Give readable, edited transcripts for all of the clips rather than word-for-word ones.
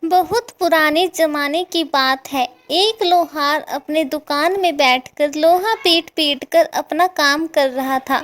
बहुत पुराने ज़माने की बात है। एक लोहार अपने दुकान में बैठकर लोहा पीट-पीट कर अपना काम कर रहा था।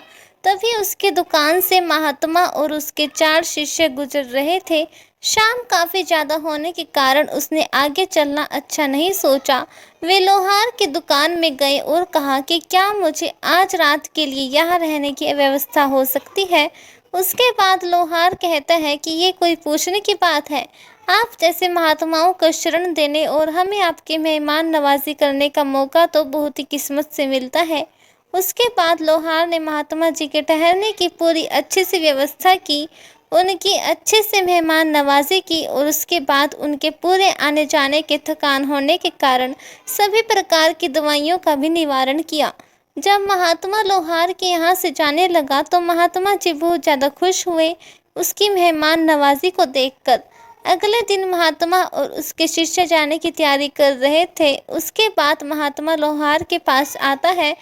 तभी उसकी दुकान से महात्मा और उसके 4 शिष्य गुजर रहे थे। शाम काफ़ी ज़्यादा होने के कारण उसने आगे चलना अच्छा नहीं सोचा। वे लोहार की दुकान में गए और कहा कि क्या मुझे आज रात के लिए यहाँ रहने की व्यवस्था हो सकती है? उसके बाद लोहार कहता है कि ये कोई पूछने की बात है। आप जैसे महात्माओं को शरण देने और हमें आपकी मेहमान नवाजी करने का मौका तो बहुत ही किस्मत से मिलता है। उसके बाद लोहार ने महात्मा जी के ठहरने की पूरी अच्छे से व्यवस्था की, उनकी अच्छे से मेहमान नवाजी की और उसके बाद उनके पूरे आने जाने के थकान होने के कारण सभी प्रकार की दवाइयों का भी निवारण किया। जब महात्मा लोहार के यहाँ से जाने लगा तो महात्मा जी बहुत ज़्यादा खुश हुए उसकी मेहमान नवाजी को देखकर। अगले दिन महात्मा और उसके शिष्य जाने की तैयारी कर रहे थे। उसके बाद महात्मा लोहार के पास आता है,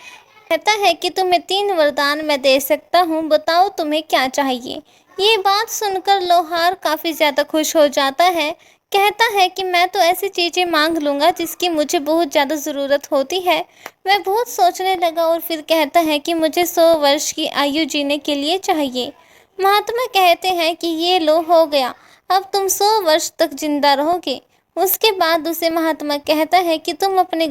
कहता है कि तुम्हें 3 वरदान मैं दे सकता हूँ, बताओ तुम्हें क्या चाहिए। ये बात सुनकर लोहार काफ़ी ज़्यादा खुश हो जाता है। कहता है कि मैं तो ऐसी चीज़ें मांग लूँगा जिसकी मुझे बहुत ज़्यादा ज़रूरत होती है। वह बहुत सोचने लगा और फिर कहता है कि मुझे 100 वर्ष की आयु जीने के लिए चाहिए। महात्मा कहते हैं कि ये लो हो गया, अब तुम 100 वर्ष तक जिंदा रहोगे। उसके बाद उसे महात्मा कहता है कि तुम अपनी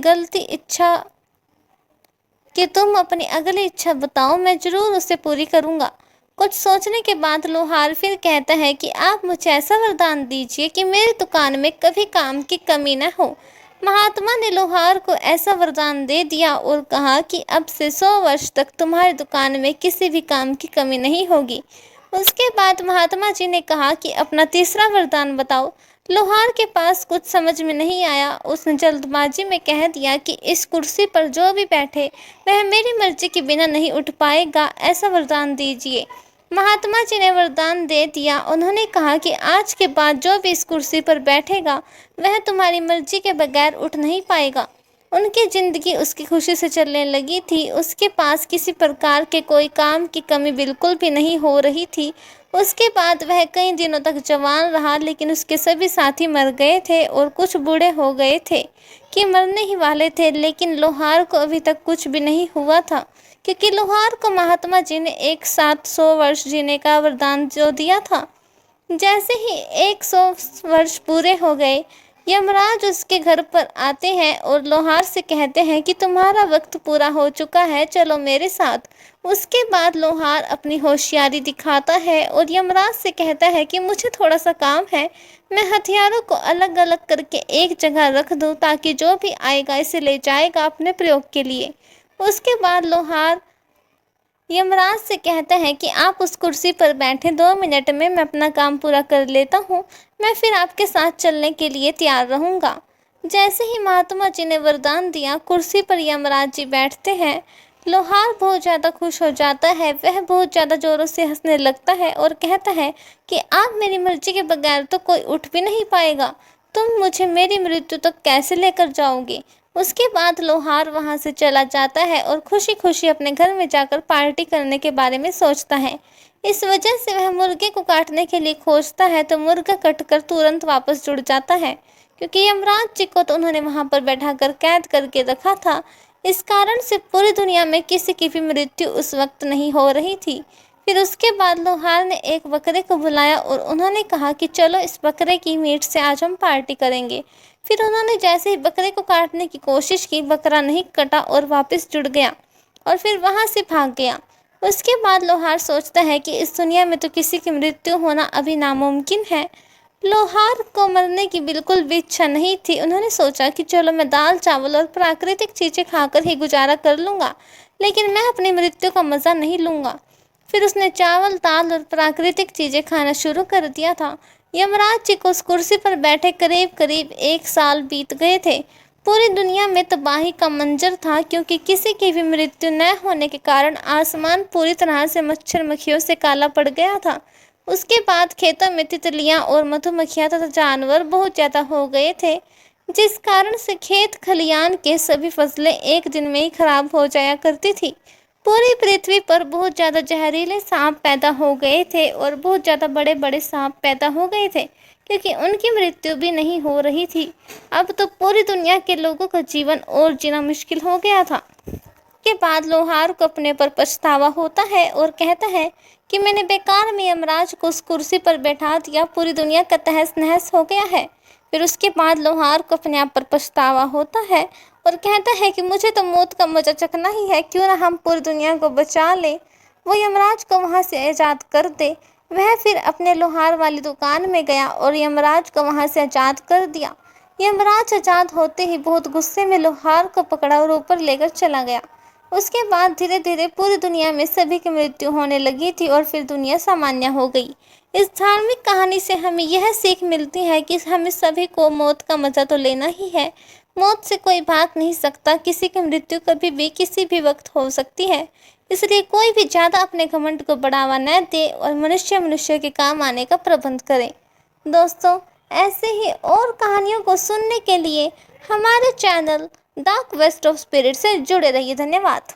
अगली इच्छा बताओ, मैं जरूर उसे पूरी करूंगा। कुछ सोचने के बाद लोहार फिर कहता है कि आप मुझे ऐसा वरदान दीजिए कि मेरी दुकान में कभी काम की कमी न हो। महात्मा ने लोहार को ऐसा वरदान दे दिया और कहा कि अब से 100 वर्ष तक तुम्हारी दुकान में किसी भी काम की कमी नहीं होगी। उसके बाद महात्मा जी ने कहा कि अपना तीसरा वरदान बताओ। लोहार के पास कुछ समझ में नहीं आया। उसने जल्दबाजी में कह दिया कि इस कुर्सी पर जो भी बैठे वह मेरी मर्जी के बिना नहीं उठ पाएगा, ऐसा वरदान दीजिए। महात्मा जी ने वरदान दे दिया। उन्होंने कहा कि आज के बाद जो भी इस कुर्सी पर बैठेगा वह तुम्हारी मर्जी के बगैर उठ नहीं पाएगा। उनकी ज़िंदगी उसकी खुशी से चलने लगी थी। उसके पास किसी प्रकार के कोई काम की कमी बिल्कुल भी नहीं हो रही थी। उसके बाद वह कई दिनों तक जवान रहा, लेकिन उसके सभी साथी मर गए थे और कुछ बूढ़े हो गए थे कि मरने ही वाले थे। लेकिन लोहार को अभी तक कुछ भी नहीं हुआ था, क्योंकि लोहार को महात्मा जी ने एक साथ 100 वर्ष जीने का वरदान जो दिया था। जैसे ही 100 वर्ष पूरे हो गए, यमराज उसके घर पर आते हैं और लोहार से कहते हैं कि तुम्हारा वक्त पूरा हो चुका है, चलो मेरे साथ। उसके बाद लोहार अपनी होशियारी दिखाता है और यमराज से कहता है कि मुझे थोड़ा सा काम है, मैं हथियारों को अलग अलग करके एक जगह रख दूं ताकि जो भी आएगा इसे ले जाएगा अपने प्रयोग के लिए। उसके बाद लोहार यमराज से कहता है कि आप उस कुर्सी पर बैठे, 2 मिनट में मैं अपना काम पूरा कर लेता हूँ, मैं फिर आपके साथ चलने के लिए तैयार रहूँगा। जैसे ही महात्मा जी ने वरदान दिया, कुर्सी पर यमराज जी बैठते हैं। लोहार बहुत ज़्यादा खुश हो जाता है। वह बहुत ज़्यादा ज़ोरों से हंसने लगता है और कहता है कि आप मेरी मर्जी के बगैर तो कोई उठ भी नहीं पाएगा, तुम मुझे मेरी मृत्यु तक कैसे लेकर जाओगे। उसके बाद लोहार वहां से चला जाता है और खुशी खुशी अपने घर में जाकर पार्टी करने के बारे में सोचता है। इस वजह से वह मुर्गे को काटने के लिए खोजता है तो मुर्गा कटकर तुरंत वापस जुड़ जाता है, क्योंकि यमराज जी को तो उन्होंने वहां पर बैठाकर कैद करके रखा था। इस कारण से पूरी दुनिया में किसी की भी मृत्यु उस वक्त नहीं हो रही थी। फिर उसके बाद लोहार ने एक बकरे को बुलाया और उन्होंने कहा कि चलो इस बकरे की मीट से आज हम पार्टी करेंगे। फिर उन्होंने जैसे ही बकरे को काटने की कोशिश की, बकरा नहीं कटा और वापस जुड़ गया और फिर वहां से भाग गया। उसके बाद लोहार सोचता है कि इस दुनिया में तो किसी की मृत्यु होना अभी नामुमकिन है। लोहार को मरने की बिल्कुल भी इच्छा नहीं थी। उन्होंने सोचा कि चलो मैं दाल चावल और प्राकृतिक चीज़ें खाकर ही गुजारा कर लूँगा, लेकिन मैं अपनी मृत्यु का मज़ा नहीं लूँगा। फिर उसने चावल, दाल और प्राकृतिक चीज़ें खाना शुरू कर दिया था। यमराज जी को उस कुर्सी पर बैठे करीब करीब 1 साल बीत गए थे। पूरी दुनिया में तबाही का मंजर था, क्योंकि किसी की भी मृत्यु न होने के कारण आसमान पूरी तरह से मच्छर मक्खियों से काला पड़ गया था। उसके बाद खेतों में तितलियां और मधुमक्खियां तथा जानवर बहुत ज़्यादा हो गए थे, जिस कारण से खेत खलियान के सभी फसलें एक दिन में ही खराब हो जाया करती थी। पूरी पृथ्वी पर बहुत ज़्यादा जहरीले सांप पैदा हो गए थे और बहुत ज़्यादा बड़े बड़े सांप पैदा हो गए थे, लेकिन उनकी मृत्यु भी नहीं हो रही थी। अब तो पूरी दुनिया के लोगों का जीवन और जीना मुश्किल हो गया था। के बाद लोहार को अपने पर पछतावा होता है और कहता है कि मैंने बेकार में यमराज को उस कुर्सी पर बैठा दिया, पूरी दुनिया का तहस नहस हो गया है। फिर उसके बाद लोहार को अपने आप पर पछतावा होता है और कहता है कि मुझे तो मौत का मजा चखना ही है, क्यों ना हम पूरी दुनिया को बचा लें। वो यमराज को वहाँ से आज़ाद कर दे। वह फिर अपने लोहार वाली दुकान में गया और यमराज को वहाँ से आज़ाद कर दिया। यमराज आज़ाद होते ही बहुत गुस्से में लोहार को पकड़ा और ऊपर लेकर चला गया। उसके बाद धीरे धीरे पूरी दुनिया में सभी की मृत्यु होने लगी थी और फिर दुनिया सामान्य हो गई। इस धार्मिक कहानी से हमें यह सीख मिलती है कि हमें सभी को मौत का मज़ा तो लेना ही है। मौत से कोई भाग नहीं सकता, किसी की मृत्यु कभी भी किसी भी वक्त हो सकती है। इसलिए कोई भी ज़्यादा अपने घमंड को बढ़ावा न दे और मनुष्य के काम आने का प्रबंध करें। दोस्तों, ऐसे ही और कहानियों को सुनने के लिए हमारे channel the quest of spirit से जुड़े रहिए। धन्यवाद।